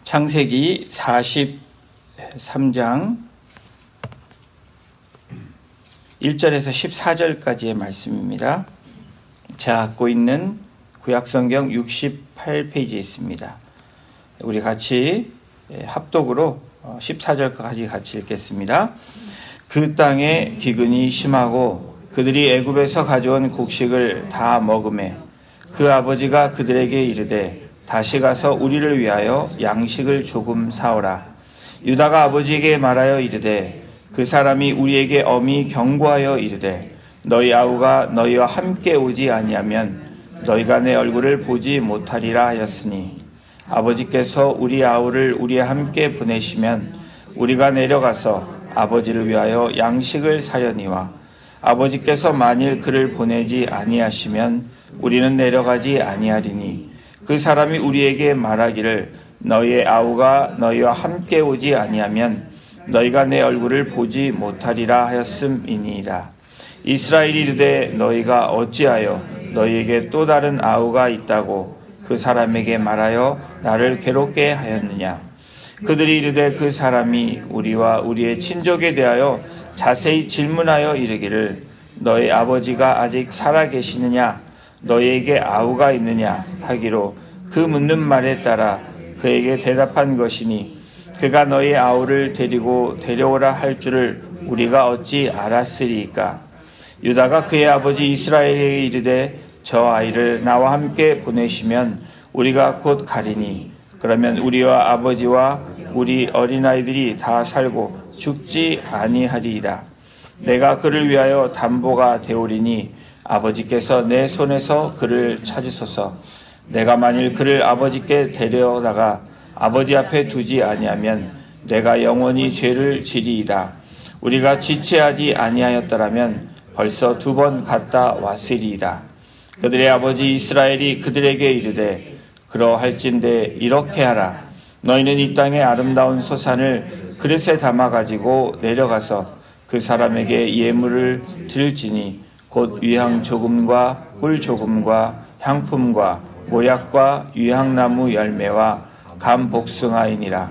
창세기 43장 1절에서 14절까지의 말씀입니다. 제가 갖고 있는 구약성경 68페이지에 있습니다. 우리 같이 합독으로 14절까지 같이 읽겠습니다. 그 땅에 기근이 심하고 그들이 애굽에서 가져온 곡식을 다 먹으매 그 아버지가 그들에게 이르되 다시 가서 우리를 위하여 양식을 조금 사오라. 유다가 아버지에게 말하여 이르되 그 사람이 우리에게 엄히 경고하여 이르되 너희 아우가 너희와 함께 오지 아니하면 너희가 내 얼굴을 보지 못하리라 하였으니 아버지께서 우리 아우를 우리와 함께 보내시면 우리가 내려가서 아버지를 위하여 양식을 사려니와 아버지께서 만일 그를 보내지 아니하시면 우리는 내려가지 아니하리니 그 사람이 우리에게 말하기를 너희의 아우가 너희와 함께 오지 아니하면 너희가 내 얼굴을 보지 못하리라 하였음이니이다. 이스라엘이 이르되 너희가 어찌하여 너희에게 또 다른 아우가 있다고 그 사람에게 말하여 나를 괴롭게 하였느냐. 그들이 이르되 그 사람이 우리와 우리의 친족에 대하여 자세히 질문하여 이르기를 너희 아버지가 아직 살아 계시느냐 너희에게 아우가 있느냐 하기로 그 묻는 말에 따라 그에게 대답한 것이니 그가 너희 아우를 데리고 데려오라 할 줄을 우리가 어찌 알았으리이까. 유다가 그의 아버지 이스라엘에게 이르되 저 아이를 나와 함께 보내시면 우리가 곧 가리니 그러면 우리와 아버지와 우리 어린아이들이 다 살고 죽지 아니하리이다. 내가 그를 위하여 담보가 되오리니 아버지께서 내 손에서 그를 찾으소서. 내가 만일 그를 아버지께 데려다가 아버지 앞에 두지 아니하면 내가 영원히 죄를 지리이다. 우리가 지체하지 아니하였더라면 벌써 2번 갔다 왔으리이다. 그들의 아버지 이스라엘이 그들에게 이르되 그러할진대 이렇게 하라. 너희는 이 땅의 아름다운 소산을 그릇에 담아가지고 내려가서 그 사람에게 예물을 드릴지니 곧 위향 조금과 꿀 조금과 향품과 모약과 유향나무 열매와 감 복숭아이니라.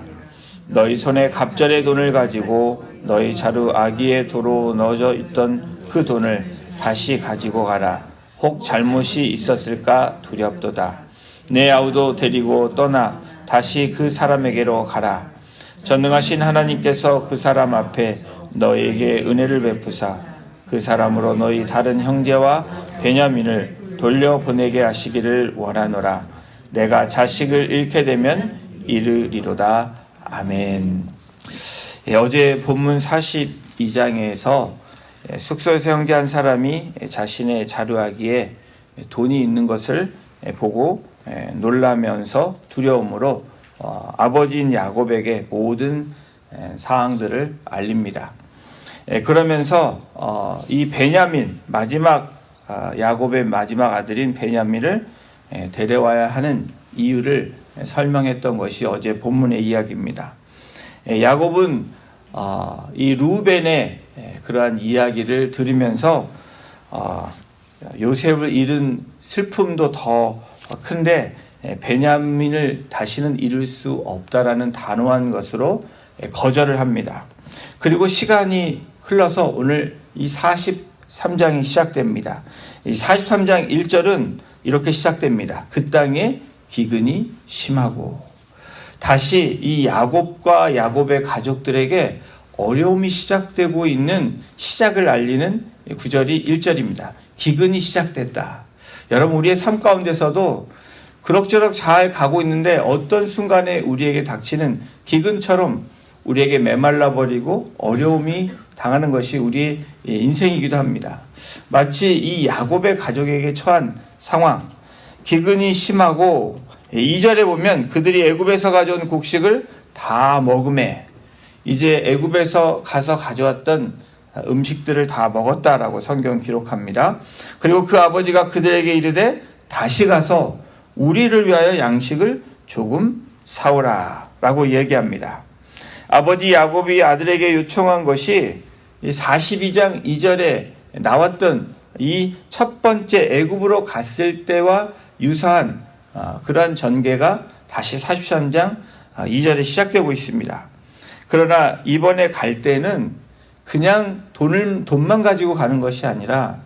너희 손에 갑절의 돈을 가지고 너희 자루 아기의 도로 넣어져 있던 그 돈을 다시 가지고 가라. 혹 잘못이 있었을까 두렵도다. 내 아우도 데리고 떠나 다시 그 사람에게로 가라. 전능하신 하나님께서 그 사람 앞에 너희에게 은혜를 베푸사 그 사람으로 너희 다른 형제와 베냐민을 돌려보내게 하시기를 원하노라. 내가 자식을 잃게 되면 이르리로다. 아멘. 어제 본문 42장에서 숙소에서 형제 한 사람이 자신의 자루아기에 돈이 있는 것을 보고 놀라면서 두려움으로 아버지인 야곱에게 모든 사항들을 알립니다. 그러면서 이 베냐민 야곱의 마지막 아들인 베냐민을 데려와야 하는 이유를 설명했던 것이 어제 본문의 이야기입니다. 야곱은 이 루벤의 그러한 이야기를 들으면서 요셉을 잃은 슬픔도 더 큰데 베냐민을 다시는 잃을 수 없다라는 단호한 것으로 거절을 합니다. 그리고 시간이 흘러서 오늘 이 43장이 시작됩니다. 이 43장 1절은 이렇게 시작됩니다. 그 땅에 기근이 심하고. 다시 이 야곱과 야곱의 가족들에게 어려움이 시작되고 있는 시작을 알리는 구절이 1절입니다. 기근이 시작됐다. 여러분, 우리의 삶 가운데서도 그럭저럭 잘 가고 있는데 어떤 순간에 우리에게 닥치는 기근처럼 우리에게 메말라버리고 어려움이 당하는 것이 우리의 인생이기도 합니다. 마치 이 야곱의 가족에게 처한 상황, 기근이 심하고 2절에 보면 그들이 애굽에서 가져온 곡식을 다 먹음에 이제 애굽에서 가서 가져왔던 음식들을 다 먹었다라고 성경 기록합니다. 그리고 그 아버지가 그들에게 이르되 다시 가서 우리를 위하여 양식을 조금 사오라 라고 얘기합니다. 아버지 야곱이 아들에게 요청한 것이 42장 2절에 나왔던 이 첫 번째 애굽으로 갔을 때와 유사한 그러한 전개가 다시 43장 2절에 시작되고 있습니다. 그러나 이번에 갈 때는 그냥 돈만 가지고 가는 것이 아니라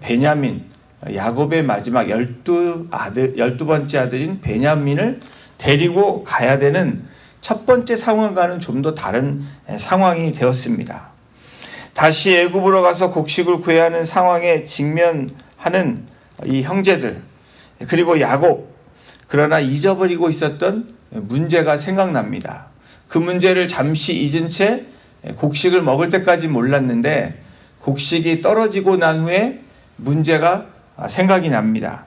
베냐민, 야곱의 마지막 12번째 아들인 베냐민을 데리고 가야 되는 첫 번째 상황과는 좀 더 다른 상황이 되었습니다. 다시 애굽으로 가서 곡식을 구해야 하는 상황에 직면하는 이 형제들, 그리고 야곱, 그러나 잊어버리고 있었던 문제가 생각납니다. 그 문제를 잠시 잊은 채 곡식을 먹을 때까지 몰랐는데 곡식이 떨어지고 난 후에 문제가 생각이 납니다.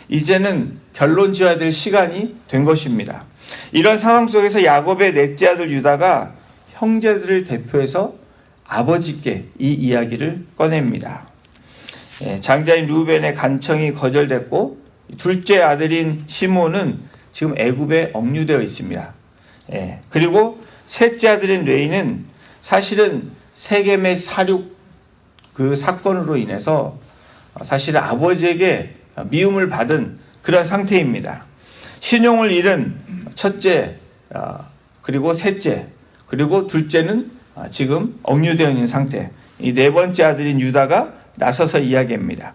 이제는 결론 지어야 될 시간이 된 것입니다. 이런 상황 속에서 야곱의 넷째 아들 유다가 형제들을 대표해서 아버지께 이 이야기를 꺼냅니다. 장자인 루벤의 간청이 거절됐고 둘째 아들인 시몬은 지금 애굽에 억류되어 있습니다. 그리고 셋째 아들인 레이는 사실은 세겜의 사륙 그 사건으로 인해서 사실은 아버지에게 미움을 받은 그런 상태입니다. 신용을 잃은 첫째, 그리고 셋째, 그리고 둘째는 지금 억류되어 있는 상태. 이 네 번째 아들인 유다가 나서서 이야기합니다.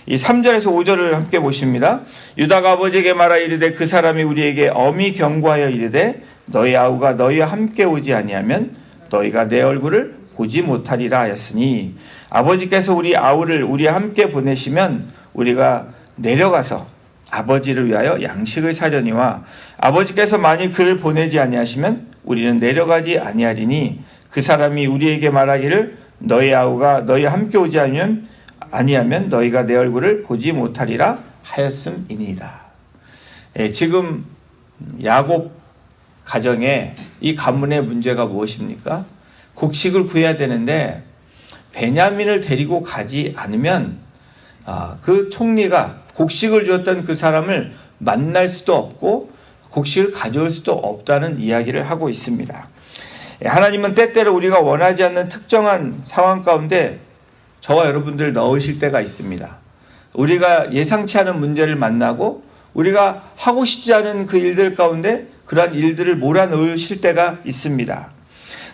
이 3절에서 5절을 함께 보십니다. 유다가 아버지에게 말하 이르되 그 사람이 우리에게 엄히 경고하여 이르되 너희 아우가 너희와 함께 오지 아니하면 너희가 내 얼굴을 보지 못하리라 하였으니 아버지께서 우리 아우를 우리와 함께 보내시면 우리가 내려가서 아버지를 위하여 양식을 사려니와 아버지께서 만일 그를 보내지 아니하시면 우리는 내려가지 아니하리니 그 사람이 우리에게 말하기를 너희 아우가 너희와 함께 오지 아니하면 너희가 내 얼굴을 보지 못하리라 하였음이니이다. 지금 야곱 가정에 이 가문의 문제가 무엇입니까? 곡식을 구해야 되는데 베냐민을 데리고 가지 않으면 그 총리가 곡식을 주었던 그 사람을 만날 수도 없고 곡식을 가져올 수도 없다는 이야기를 하고 있습니다. 하나님은 때때로 우리가 원하지 않는 특정한 상황 가운데 저와 여러분들 넣으실 때가 있습니다. 우리가 예상치 않은 문제를 만나고 우리가 하고 싶지 않은 그 일들 가운데 그러한 일들을 몰아넣으실 때가 있습니다.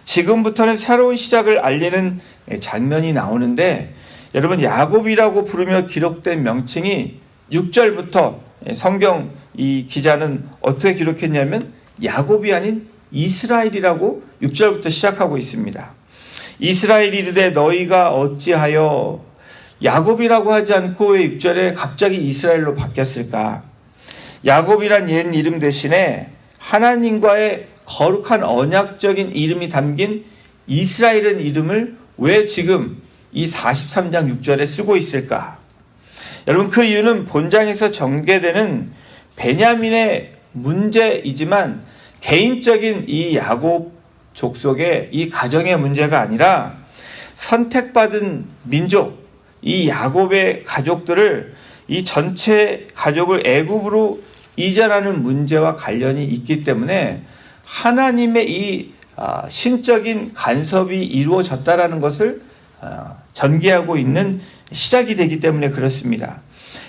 지금부터는 새로운 시작을 알리는 장면이 나오는데 여러분 야곱이라고 부르며 기록된 명칭이 6절부터 성경 이 기자는 어떻게 기록했냐면 야곱이 아닌 이스라엘이라고 6절부터 시작하고 있습니다. 이스라엘이 이르되 너희가 어찌하여 야곱이라고 하지 않고 왜 6절에 갑자기 이스라엘로 바뀌었을까? 야곱이란 옛 이름 대신에 하나님과의 거룩한 언약적인 이름이 담긴 이스라엘은 이름을 왜 지금 이 43장 6절에 쓰고 있을까? 여러분 그 이유는 본장에서 전개되는 베냐민의 문제이지만 개인적인 이 야곱 족속의 이 가정의 문제가 아니라 선택받은 민족, 이 야곱의 가족들을 이 전체 가족을 애굽으로 이전하는 문제와 관련이 있기 때문에 하나님의 이 신적인 간섭이 이루어졌다라는 것을 전개하고 있는 시작이 되기 때문에 그렇습니다.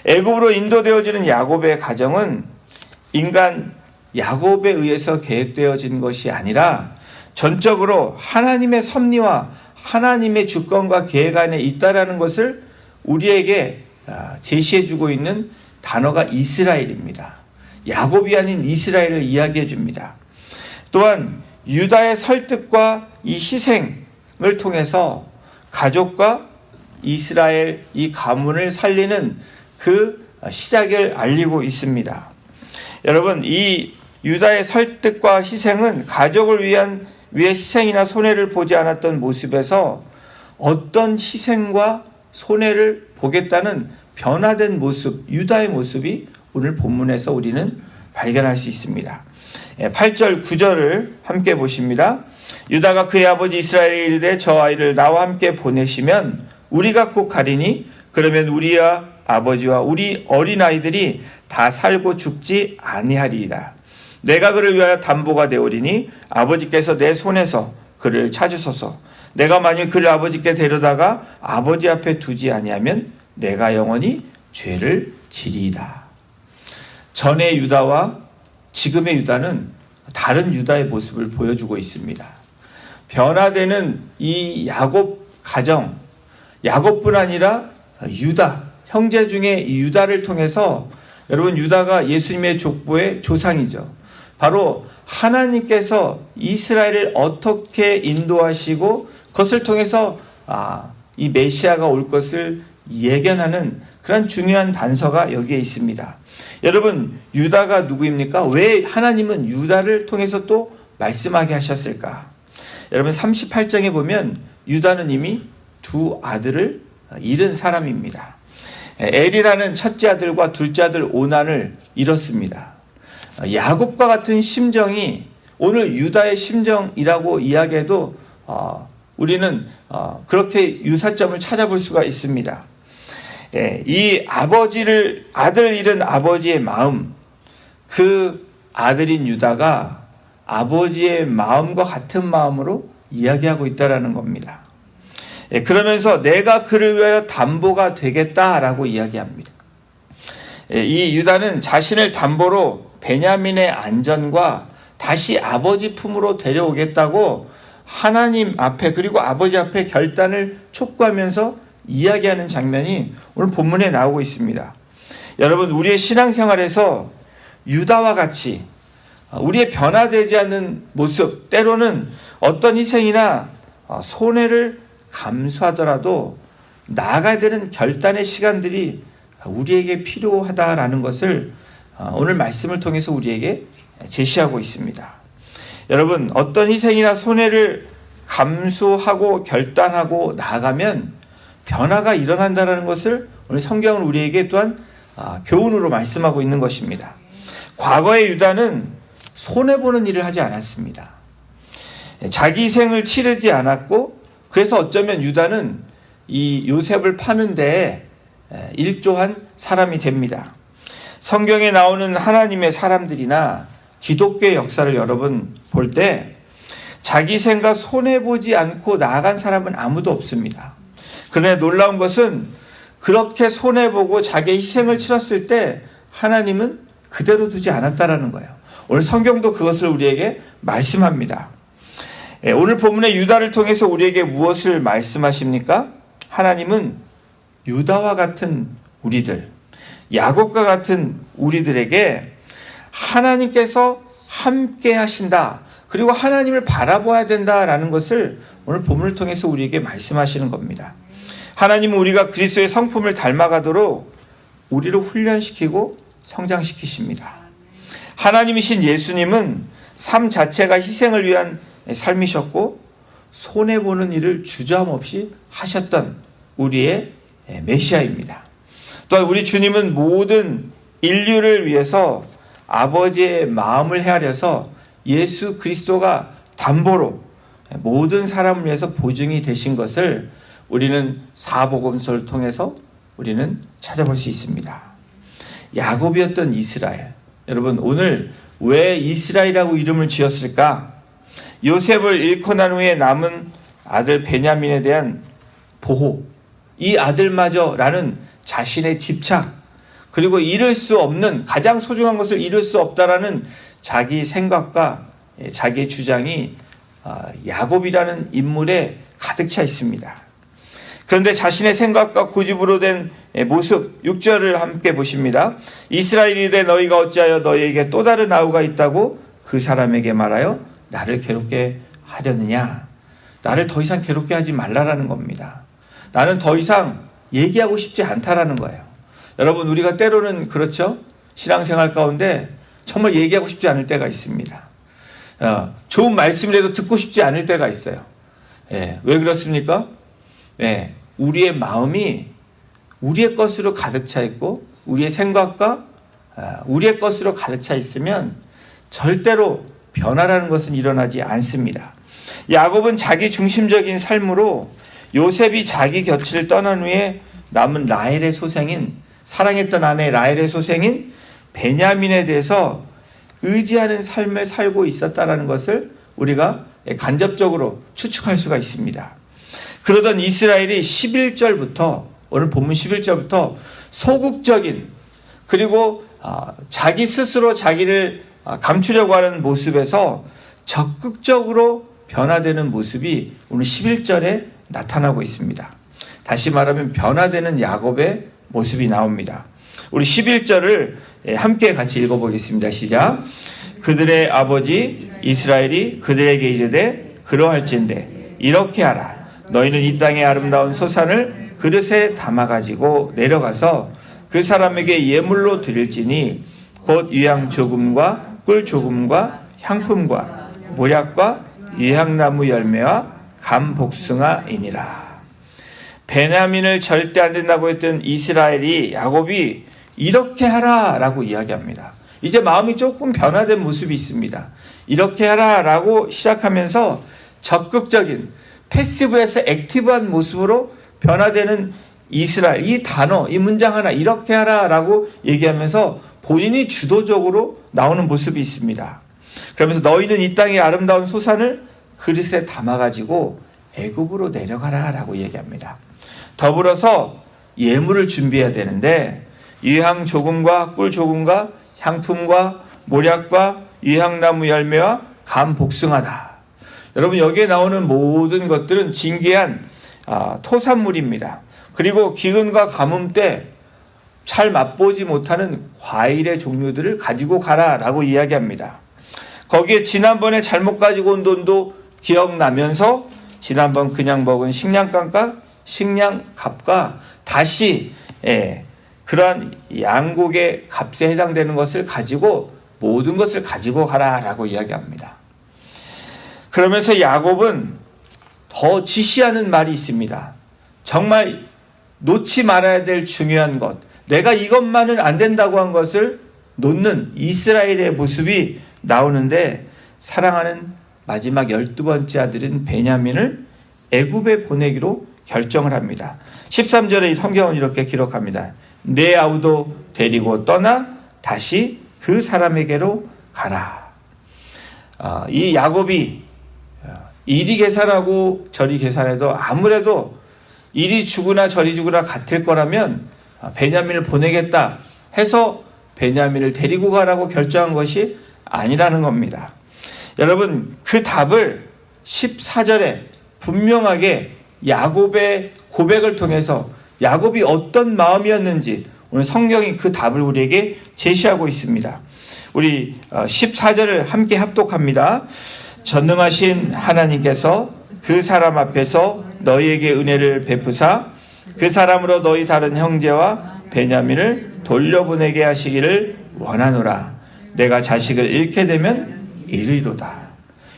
애굽으로 인도되어지는 야곱의 가정은 인간 야곱에 의해서 계획되어진 것이 아니라 전적으로 하나님의 섭리와 하나님의 주권과 계획 안에 있다라는 것을 우리에게 제시해주고 있는 단어가 이스라엘입니다. 야곱이 아닌 이스라엘을 이야기해 줍니다. 또한 유다의 설득과 이 희생을 통해서 가족과 이스라엘 이 가문을 살리는 그 시작을 알리고 있습니다. 여러분 이 유다의 설득과 희생은 가족을 위해 희생이나 손해를 보지 않았던 모습에서 어떤 희생과 손해를 보겠다는 변화된 모습, 유다의 모습이 오늘 본문에서 우리는 발견할 수 있습니다. 8절 9절을 함께 보십니다. 유다가 그의 아버지 이스라엘에 이르되 저 아이를 나와 함께 보내시면 우리가 꼭 가리니 그러면 우리와 아버지와 우리 어린아이들이 다 살고 죽지 아니하리이다. 내가 그를 위하여 담보가 되오리니 아버지께서 내 손에서 그를 찾으소서. 내가 만일 그를 아버지께 데려다가 아버지 앞에 두지 아니하면 내가 영원히 죄를 지리이다. 전의 유다와 지금의 유다는 다른 유다의 모습을 보여주고 있습니다. 변화되는 이 야곱 가정, 야곱뿐 아니라 유다, 형제 중에 이 유다를 통해서 여러분 유다가 예수님의 족보의 조상이죠. 바로 하나님께서 이스라엘을 어떻게 인도하시고 그것을 통해서 이 메시아가 올 것을 예견하는 그런 중요한 단서가 여기에 있습니다. 여러분 유다가 누구입니까? 왜 하나님은 유다를 통해서 또 말씀하게 하셨을까? 여러분 38장에 보면 유다는 이미 두 아들을 잃은 사람입니다. 엘이라는 첫째 아들과 둘째 아들 오난을 잃었습니다. 야곱과 같은 심정이 오늘 유다의 심정이라고 이야기해도 우리는 그렇게 유사점을 찾아볼 수가 있습니다. 이 아들 잃은 아버지의 마음, 그 아들인 유다가 아버지의 마음과 같은 마음으로 이야기하고 있다는 겁니다. 그러면서 내가 그를 위하여 담보가 되겠다라고 이야기합니다. 이 유다는 자신을 담보로 베냐민의 안전과 다시 아버지 품으로 데려오겠다고 하나님 앞에 그리고 아버지 앞에 결단을 촉구하면서 이야기하는 장면이 오늘 본문에 나오고 있습니다. 여러분 우리의 신앙생활에서 유다와 같이 우리의 변화되지 않는 모습, 때로는 어떤 희생이나 손해를 감수하더라도 나아가야 되는 결단의 시간들이 우리에게 필요하다라는 것을 오늘 말씀을 통해서 우리에게 제시하고 있습니다. 여러분 어떤 희생이나 손해를 감수하고 결단하고 나아가면 변화가 일어난다는 것을 오늘 성경은 우리에게 또한 교훈으로 말씀하고 있는 것입니다. 과거의 유다는 손해보는 일을 하지 않았습니다. 자기 희생을 치르지 않았고 그래서 어쩌면 유다는 이 요셉을 파는 데에 일조한 사람이 됩니다. 성경에 나오는 하나님의 사람들이나 기독교의 역사를 여러분 볼 때 자기 생각 손해보지 않고 나아간 사람은 아무도 없습니다. 그러나 놀라운 것은 그렇게 손해보고 자기의 희생을 치렀을 때 하나님은 그대로 두지 않았다라는 거예요. 오늘 성경도 그것을 우리에게 말씀합니다. 오늘 본문의 유다를 통해서 우리에게 무엇을 말씀하십니까? 하나님은 유다와 같은 우리들, 야곱과 같은 우리들에게 하나님께서 함께 하신다. 그리고 하나님을 바라봐야 된다라는 것을 오늘 본문을 통해서 우리에게 말씀하시는 겁니다. 하나님은 우리가 그리스도의 성품을 닮아가도록 우리를 훈련시키고 성장시키십니다. 하나님이신 예수님은 삶 자체가 희생을 위한 삶이셨고 손해보는 일을 주저함없이 하셨던 우리의 메시아입니다. 또한 우리 주님은 모든 인류를 위해서 아버지의 마음을 헤아려서 예수 그리스도가 담보로 모든 사람을 위해서 보증이 되신 것을 우리는 사복음서를 통해서 우리는 찾아볼 수 있습니다. 야곱이었던 이스라엘. 여러분 오늘 왜 이스라엘이라고 이름을 지었을까? 요셉을 잃고 난 후에 남은 아들 베냐민에 대한 보호, 이 아들마저라는 자신의 집착, 그리고 잃을 수 없는 가장 소중한 것을 잃을 수 없다라는 자기 생각과 자기의 주장이 야곱이라는 인물에 가득 차 있습니다. 그런데 자신의 생각과 고집으로 된 모습 6절을 함께 보십니다. 이스라엘이되 너희가 어찌하여 너희에게 또 다른 아우가 있다고 그 사람에게 말하여 나를 괴롭게 하려느냐. 나를 더 이상 괴롭게 하지 말라라는 겁니다. 나는 더 이상 얘기하고 싶지 않다라는 거예요. 여러분 우리가 때로는 그렇죠. 신앙생활 가운데 정말 얘기하고 싶지 않을 때가 있습니다. 좋은 말씀이라도 듣고 싶지 않을 때가 있어요. 왜 그렇습니까? 우리의 마음이 우리의 것으로 가득 차 있고 우리의 생각과 우리의 것으로 가득 차 있으면 절대로 변화라는 것은 일어나지 않습니다. 야곱은 자기 중심적인 삶으로 요셉이 자기 곁을 떠난 후에 남은 라헬의 소생인 사랑했던 아내 라헬의 소생인 베냐민에 대해서 의지하는 삶을 살고 있었다는 것을 우리가 간접적으로 추측할 수가 있습니다. 그러던 이스라엘이 11절부터 오늘 본문 11절부터 소극적인 그리고 자기 스스로 자기를 감추려고 하는 모습에서 적극적으로 변화되는 모습이 오늘 11절에 나타나고 있습니다. 다시 말하면 변화되는 야곱의 모습이 나옵니다. 우리 11절을 함께 같이 읽어보겠습니다. 시작. 그들의 아버지 이스라엘이 그들에게 이르되 그러할진대 이렇게 하라. 너희는 이 땅의 아름다운 소산을 그릇에 담아가지고 내려가서 그 사람에게 예물로 드릴지니 곧 유향 조금과 꿀 조금과 향품과 모략과 유향나무 열매와 감 복숭아이니라. 베냐민을 절대 안 된다고 했던 이스라엘이 야곱이 이렇게 하라라고 이야기합니다. 이제 마음이 조금 변화된 모습이 있습니다. 이렇게 하라라고 시작하면서 적극적인 패시브에서 액티브한 모습으로 변화되는 이스라엘, 이 단어, 이 문장 하나 이렇게 하라라고 얘기하면서 본인이 주도적으로 나오는 모습이 있습니다. 그러면서 너희는 이 땅의 아름다운 소산을 그릇에 담아가지고 애굽으로 내려가라라고 얘기합니다. 더불어서 예물을 준비해야 되는데 유향 조금과 꿀 조금과 향품과 모략과 유향나무 열매와 감 복숭아다. 여러분 여기에 나오는 모든 것들은 진귀한 토산물입니다. 그리고 기근과 가뭄 때 잘 맛보지 못하는 과일의 종류들을 가지고 가라라고 이야기합니다. 거기에 지난번에 잘못 가지고 온 돈도 기억나면서 지난번 그냥 먹은 식량값과 다시 그러한 양곡의 값에 해당되는 것을 가지고 모든 것을 가지고 가라라고 이야기합니다. 그러면서 야곱은 더 지시하는 말이 있습니다. 정말 놓지 말아야 될 중요한 것, 내가 이것만은 안 된다고 한 것을 놓는 이스라엘의 모습이 나오는데 사랑하는 마지막 12번째 아들인 베냐민을 애굽에 보내기로 결정을 합니다. 13절에 성경은 이렇게 기록합니다. 내 아우도 데리고 떠나 다시 그 사람에게로 가라. 이 야곱이 이리 계산하고 저리 계산해도 아무래도 이리 주구나 저리 주구나 같을 거라면 베냐민을 보내겠다 해서 베냐민을 데리고 가라고 결정한 것이 아니라는 겁니다. 여러분 그 답을 14절에 분명하게 야곱의 고백을 통해서 야곱이 어떤 마음이었는지 오늘 성경이 그 답을 우리에게 제시하고 있습니다. 우리 14절을 함께 합독합니다. 전능하신 하나님께서 그 사람 앞에서 너희에게 은혜를 베푸사 그 사람으로 너희 다른 형제와 베냐민을 돌려보내게 하시기를 원하노라. 내가 자식을 잃게 되면 이르리로다.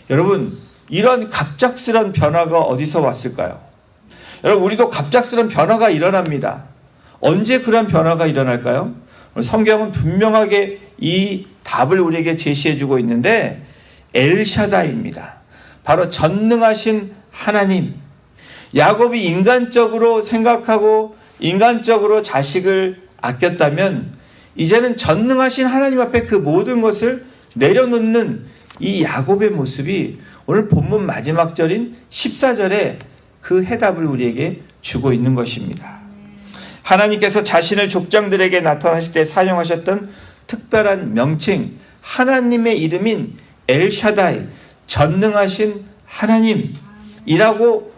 여러분 이런 갑작스런 변화가 어디서 왔을까요? 여러분 우리도 갑작스런 변화가 일어납니다. 언제 그런 변화가 일어날까요? 성경은 분명하게 이 답을 우리에게 제시해주고 있는데 엘샤다입니다. 바로 전능하신 하나님. 야곱이 인간적으로 생각하고 인간적으로 자식을 아꼈다면 이제는 전능하신 하나님 앞에 그 모든 것을 내려놓는 이 야곱의 모습이 오늘 본문 마지막 절인 14절에 그 해답을 우리에게 주고 있는 것입니다. 하나님께서 자신을 족장들에게 나타나실 때 사용하셨던 특별한 명칭, 하나님의 이름인 엘샤다이, 전능하신 하나님이라고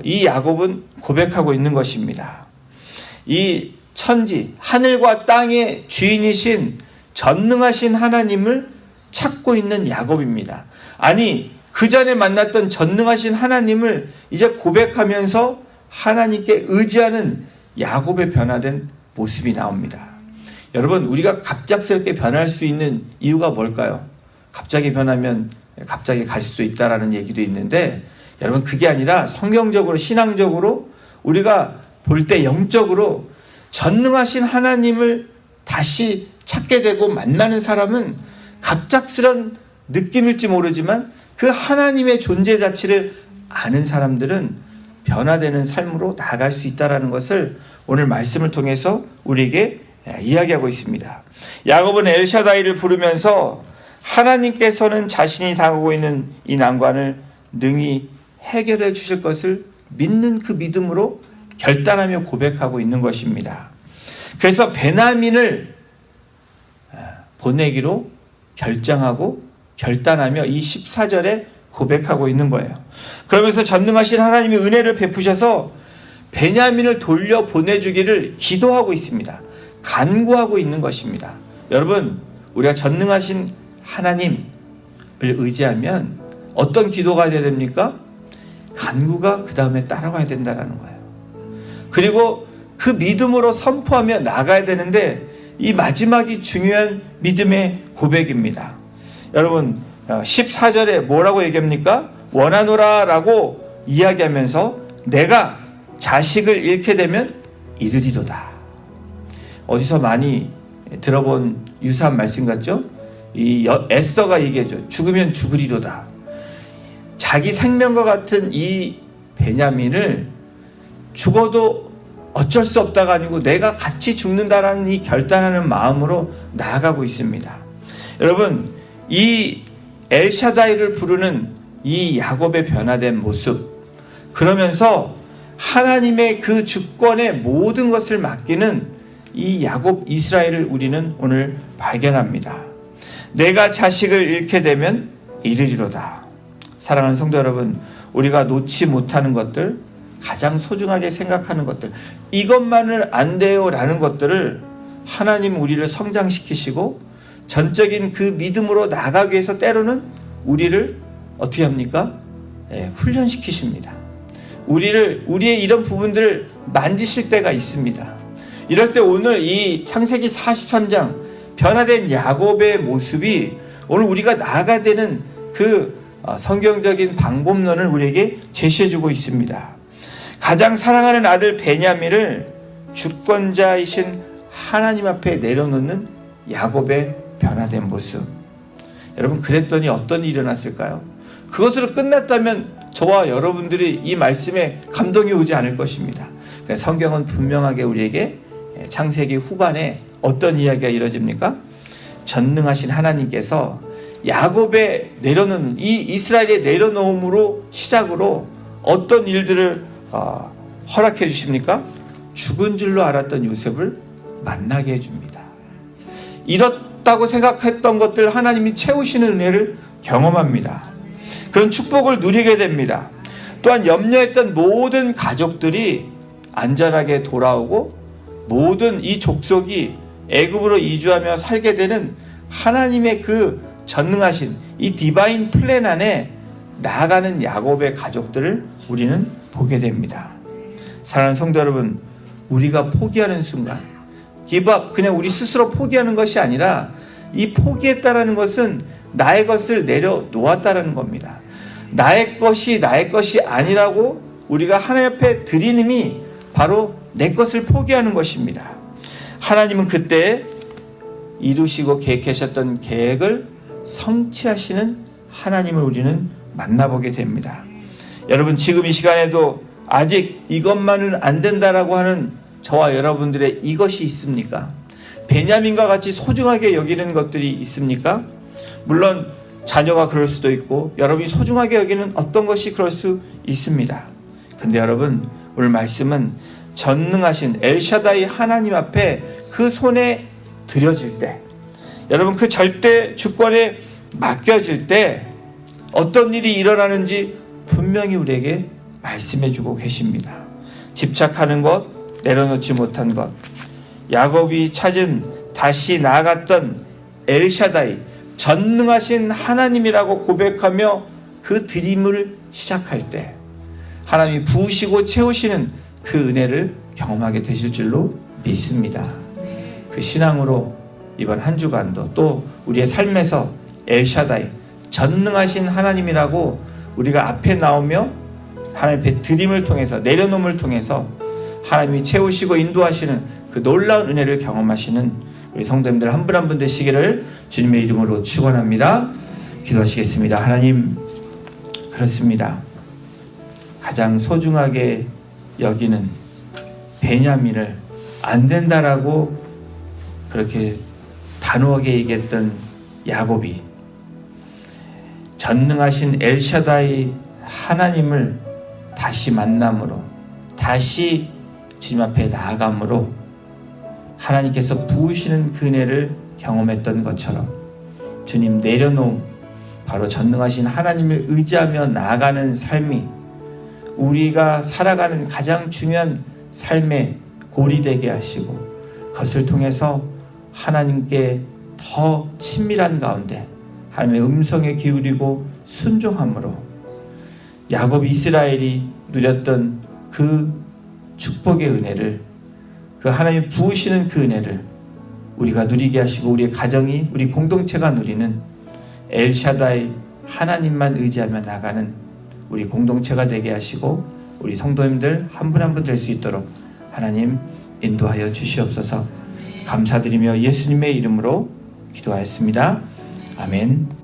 이 야곱은 고백하고 있는 것입니다. 이 천지, 하늘과 땅의 주인이신 전능하신 하나님을 찾고 있는 야곱입니다. 아니, 그 전에 만났던 전능하신 하나님을 이제 고백하면서 하나님께 의지하는 야곱의 변화된 모습이 나옵니다. 여러분, 우리가 갑작스럽게 변할 수 있는 이유가 뭘까요? 갑자기 변하면 갑자기 갈 수 있다라는 얘기도 있는데, 여러분 그게 아니라 성경적으로 신앙적으로 우리가 볼 때 영적으로 전능하신 하나님을 다시 찾게 되고 만나는 사람은 갑작스런 느낌일지 모르지만 그 하나님의 존재 자체를 아는 사람들은 변화되는 삶으로 나아갈 수 있다는 것을 오늘 말씀을 통해서 우리에게 이야기하고 있습니다. 야곱은 엘샤다이를 부르면서 하나님께서는 자신이 당하고 있는 이 난관을 능히 해결해 주실 것을 믿는 그 믿음으로 결단하며 고백하고 있는 것입니다. 그래서 베냐민을 보내기로 결정하고 결단하며 이 14절에 고백하고 있는 거예요. 그러면서 전능하신 하나님이 은혜를 베푸셔서 베냐민을 돌려보내주기를 기도하고 있습니다. 간구하고 있는 것입니다. 여러분, 우리가 전능하신 하나님을 의지하면 어떤 기도가 돼야 됩니까? 간구가 그 다음에 따라와야 된다는 거예요. 그리고 그 믿음으로 선포하며 나가야 되는데 이 마지막이 중요한 믿음의 고백입니다. 여러분, 14절에 뭐라고 얘기합니까? 원하노라 라고 이야기하면서 내가 자식을 잃게 되면 이르리로다. 어디서 많이 들어본 유사한 말씀 같죠? 이 에스더가 얘기하죠. 죽으면 죽으리로다. 자기 생명과 같은 이 베냐민을 죽어도 어쩔 수 없다가 아니고 내가 같이 죽는다라는 이 결단하는 마음으로 나아가고 있습니다. 여러분, 이 엘샤다이를 부르는 이 야곱의 변화된 모습, 그러면서 하나님의 그 주권의 모든 것을 맡기는 이 야곱 이스라엘을 우리는 오늘 발견합니다. 내가 자식을 잃게 되면 이르리로다. 사랑하는 성도 여러분, 우리가 놓지 못하는 것들, 가장 소중하게 생각하는 것들, 이것만은 안 돼요 라는 것들을 하나님 우리를 성장시키시고 전적인 그 믿음으로 나가기 위해서 때로는 우리를 어떻게 합니까? 훈련시키십니다. 우리의 이런 부분들을 만지실 때가 있습니다. 이럴 때 오늘 이 창세기 43장 변화된 야곱의 모습이 오늘 우리가 나아가야 되는 그 성경적인 방법론을 우리에게 제시해주고 있습니다. 가장 사랑하는 아들 베냐민을 주권자이신 하나님 앞에 내려놓는 야곱의 변화된 모습. 여러분, 그랬더니 어떤 일이 일어났을까요? 그것으로 끝났다면 저와 여러분들이 이 말씀에 감동이 오지 않을 것입니다. 성경은 분명하게 우리에게 창세기 후반에 어떤 이야기가 이루어집니까? 전능하신 하나님께서 야곱에 내려놓는 이 이스라엘에 내려놓음으로 시작으로 어떤 일들을 허락해 주십니까? 죽은 줄로 알았던 요셉을 만나게 해줍니다. 이렇다고 생각했던 것들 하나님이 채우시는 은혜를 경험합니다. 그런 축복을 누리게 됩니다. 또한 염려했던 모든 가족들이 안전하게 돌아오고 모든 이 족속이 애굽으로 이주하며 살게 되는 하나님의 그 전능하신 이 디바인 플랜 안에 나아가는 야곱의 가족들을 우리는 보게 됩니다. 사랑하는 성도 여러분, 우리가 포기하는 순간 기브업, 그냥 우리 스스로 포기하는 것이 아니라 이 포기했다라는 것은 나의 것을 내려놓았다라는 겁니다. 나의 것이 아니라고 우리가 하나님 앞에 드리님이 바로 내 것을 포기하는 것입니다. 하나님은 그때 이루시고 계획하셨던 계획을 성취하시는 하나님을 우리는 만나보게 됩니다. 여러분, 지금 이 시간에도 아직 이것만은 안 된다라고 하는 저와 여러분들의 이것이 있습니까? 베냐민과 같이 소중하게 여기는 것들이 있습니까? 물론 자녀가 그럴 수도 있고 여러분이 소중하게 여기는 어떤 것이 그럴 수 있습니다. 근데 여러분, 오늘 말씀은 전능하신 엘샤다이 하나님 앞에 그 손에 드려질 때, 여러분 그 절대 주권에 맡겨질 때 어떤 일이 일어나는지 분명히 우리에게 말씀해주고 계십니다. 집착하는 것, 내려놓지 못한 것, 야곱이 찾은 다시 나아갔던 엘샤다이, 전능하신 하나님이라고 고백하며 그 드림을 시작할 때 하나님이 부으시고 채우시는 그 은혜를 경험하게 되실 줄로 믿습니다. 그 신앙으로 이번 한 주간도 또 우리의 삶에서 엘샤다이, 전능하신 하나님이라고 우리가 앞에 나오며 하나님의 드림을 통해서, 내려놓음을 통해서 하나님이 채우시고 인도하시는 그 놀라운 은혜를 경험하시는 우리 성도님들 한 분 한 분 되시기를 주님의 이름으로 축원합니다. 기도하시겠습니다. 하나님, 그렇습니다. 가장 소중하게 여기는 베냐민을 안 된다라고 그렇게 단호하게 얘기했던 야곱이 전능하신 엘샤다이 하나님을 다시 만남으로, 다시 주님 앞에 나아감으로 하나님께서 부으시는 그 은혜를 경험했던 것처럼 주님 내려놓음, 바로 전능하신 하나님을 의지하며 나아가는 삶이 우리가 살아가는 가장 중요한 삶의 골이 되게 하시고, 그것을 통해서 하나님께 더 친밀한 가운데 하나님의 음성에 기울이고 순종함으로 야곱 이스라엘이 누렸던 그 축복의 은혜를, 그 하나님 부으시는 그 은혜를 우리가 누리게 하시고, 우리의 가정이, 우리 공동체가 누리는 엘샤다이 하나님만 의지하며 나가는 우리 공동체가 되게 하시고, 우리 성도님들 한 분 한 분 될 수 있도록 하나님 인도하여 주시옵소서. 감사드리며 예수님의 이름으로 기도하였습니다. 아멘.